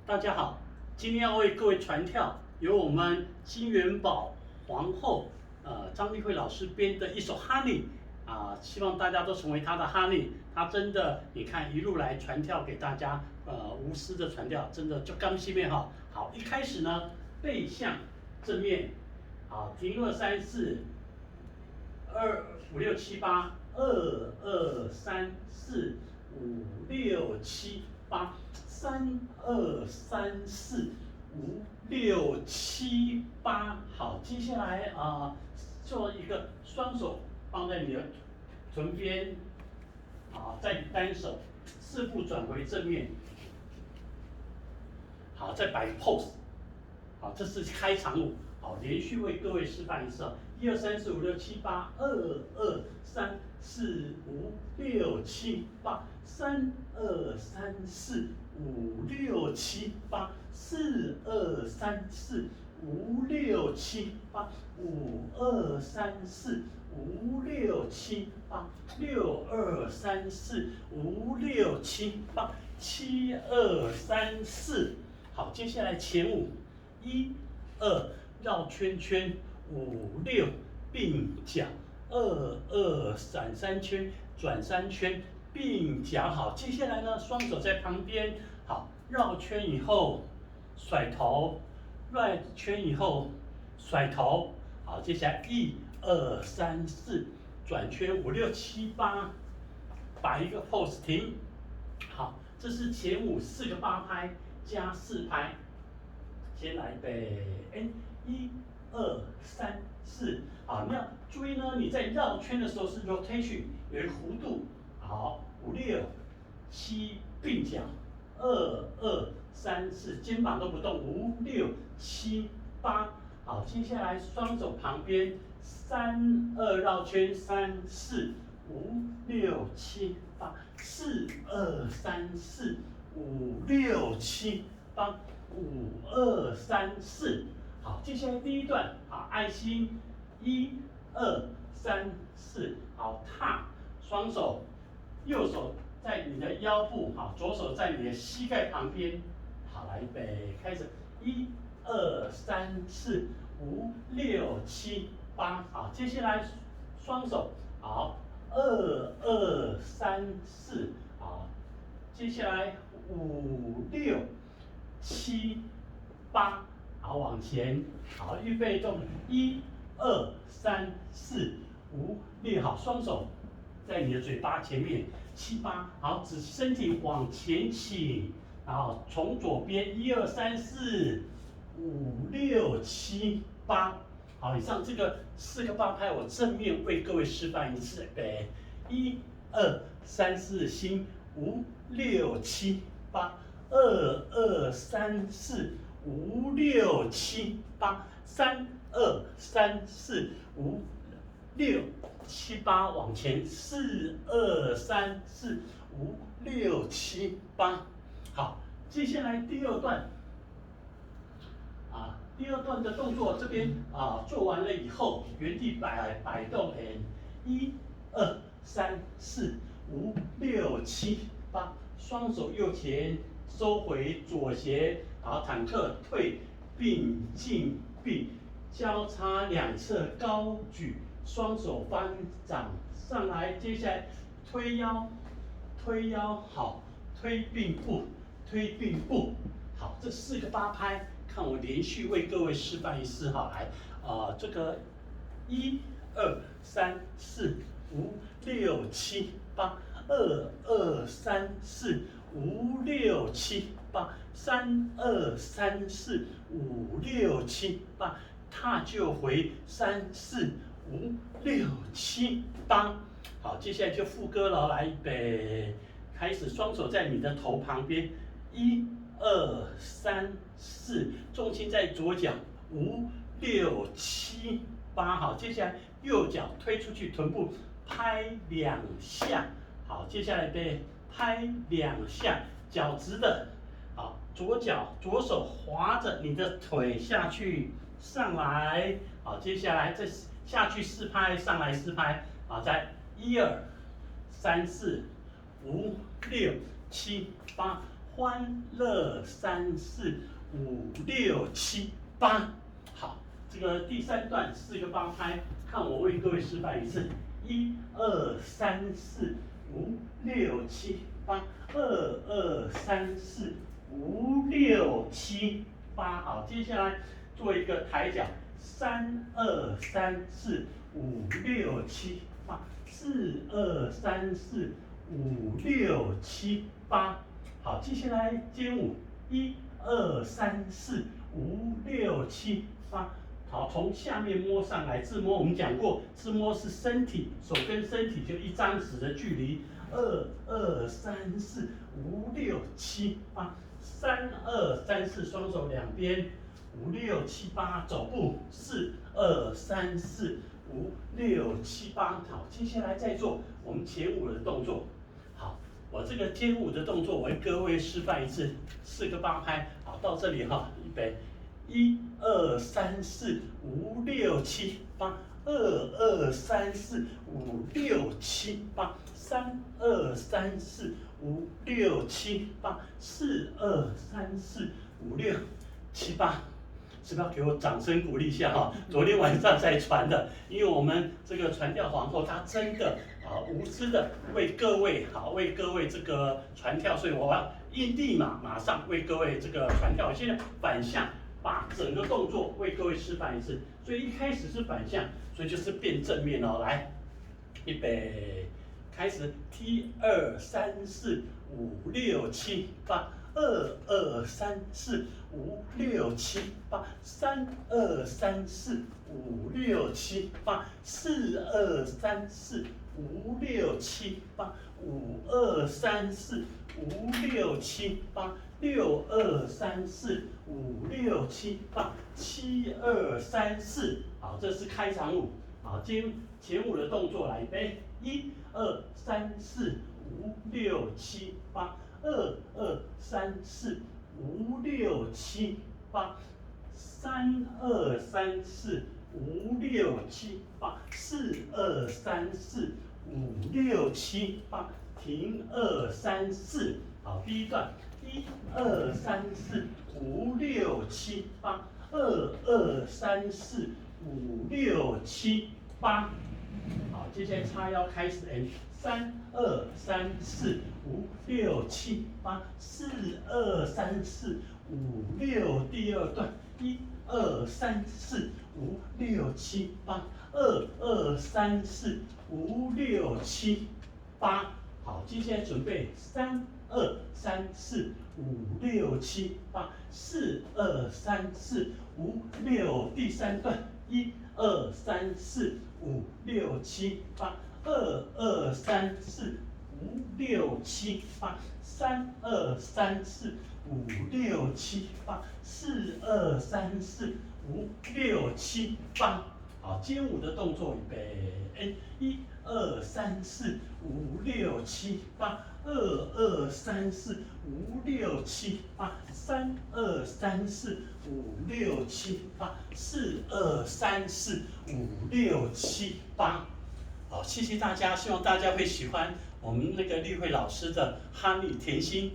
大家好，今天要为各位传跳由我们金元宝皇后张丽慧老师编的一首 Honey 希望大家都成为她的 Honey。她真的，你看一路来传跳给大家，无私的传跳，真的就刚西面哈。好，一开始呢，背向正面，好，停2、3、4、2、5、6、7、8，2、2、3、4、5、6、7、8。3、2、3、4、5、6、7、8，好，接下来做一个双手放在你的臀边，再单手4步转回正面，好，再摆 pose， 好，这是开场舞，好，连续为各位示范一次，1、2、3、4、5、6、7、8，2、2、3、4、5、6、7、8，3、2、3、4、5、6、7、8，4、2、3、4、5、6、7、8，5、2、3、4、5、6、7、8，6、2、3、4、5、6、7、8，7、2、3、4。好，接下来前5，1、2绕圈圈，5、6并脚，2、2闪3圈，转3圈并脚。好，接下来呢，双手在旁边，好，绕圈以后甩头，绕圈以后甩头。好，接下来1、2、3、4转圈，5、6、7、8，摆一个 pose 停。好，这是前5 4个8拍加4拍。先来背，1、2、3、4，好，你要注意呢，你在绕圈的时候是 rotation， 有一个弧度，好，5、6、7并脚，2、2、3、4，肩膀都不动，5、6、7、8，好，接下来双手旁边，3、2绕圈，3、4、5、6、7、8，4、2、3、4、5、6、7、8。5、2、3、4，好，接下来第一段，好，爱心，1、2、3、4，好，踏，双手，右手在你的腰部，好，左手在你的膝盖旁边，好，来预备，开始，1、2、3、4、5、6、7、8，好，接下来双手，好，2、2、3、4，好，接下来5、6、7、8，好，往前，好，预备动，1、2、3、4、5、6，好，双手在你的嘴巴前面，7、8，好，指身体往前倾，然后从左边1、2、3、4、5、6、7、8，好，以上这个4个8拍，我正面为各位示范一次，预备，1、2、3、4，心，5、6、7、8。2、2、3、4、5、6、7、8，3、2、3、4、5、6、7、8，往前4、2、3、4、5、6、7、8，好，接下来第2段，第2段的动作这边做完了以后，原地摆动，1、2、3、4、5、6、7、8，双手右前。收回左斜，好，坦克退并进并，交叉两侧高举，双手翻掌上来，接下来推腰，推腰，好，推并步，推并步，好，这4个8拍，看我连续为各位示范一次哈，来，这个1、2、3、4、5、6、7、8，2、2、3、4。5、6、7、8，3、2、3、4、5、6、7、8，踏就回3、4、5、6、7、8。好，接下来就副歌了，来预备，开始，双手在你的头旁边，1、2、3、4，重心在左脚，5、6、7、8。好，接下来右脚推出去，臀部拍2下。好，接下来备。拍2下，脚直的，好，左手滑着你的腿下去，上来，好，接下来再下去4拍，上来4拍，好，再1、2、3、4、5、6、7、8，欢乐3、4、5、6、7、8。好，这个第3段4个8拍，看我为各位示范一次，1、2、3、4、5、6、7、8，2、2、3、4、5、6、7、8。好，接下来做一个抬脚，3、2、3、4、5、6、7、8，4、2、3、4、5、6、7、8。好，接下来肩舞，1、2、3、4、5、6、7、8。好，从下面摸上来，自摸我们讲过，自摸是身体，手跟身体就1张纸的距离。2、2、3、4、5、6、7、8。3、2、3、4，双手两边。5、6、7、8，走步。4、2、3、4、5、6、7、8。好，接下来再做我们前舞的动作。好，我这个肩舞的动作，我为各位示范一次，4个8拍。好，到这里哈，预备，1、2、3、4、5、6、7、8。2、2、3、4、5、6、7、8。3、2、3、4、5、6、7、8。4、2、3、4、5、6、7、8。是不是要给我掌声鼓励一下哈？昨天晚上才传的，因为我们这个传教皇后她真的无私的为各位这个传跳，所以我要立马上为各位这个传跳。现在反向把整个动作为各位示范一次，所以一开始是反向，所以就是变正面哦。来，预备，开始，1、2、3、4、5、6、7、8。2、2、3、4、5、6、7、8。3、2、3、4、5、6、7、8。4、2、3、4、5、6、7、8。5、2、3、4、5、6、7、8。6、2、3、4、5、6、7、8。7、2、3、4。好，这是开场舞。好，前舞的动作来，预备，1、2、3、4、5、6、7、8。2、2、3、4、5、6、7、8。3、2、3、4、5、6、7、8。4、2、3、4、5、6、7、8。停，2、3、4。好，第一段，1、2、3、4、5、6、7、8。2、2、3、4、5、6、7、8。好，接下来叉腰开始 ，3、2、3、4、5、6、7、8。4、2、3、4、5、6，第二段，1、2、3、4、5、6、7、8。2、2、3、4、5、6、7、8。好，接下来准备3、2、3、4、5、6、7、8。4、2、3、4、5、6，第三段，1、2、3、4、5、6、7、8。2、2、3、4、5、6、7、8。3、2、3、4、5、6、7、8。4、2、3、4、5、6、7、8。好，肩舞的动作，预备，1、2、3、4、5、6、7、8。2、2、3、4、5、6、7、8。3、2、3、4、5、6、7、8。4、2、3、4、5、6、7、8。好，谢谢大家，希望大家会喜欢我们那个丽慧老师的哈密甜心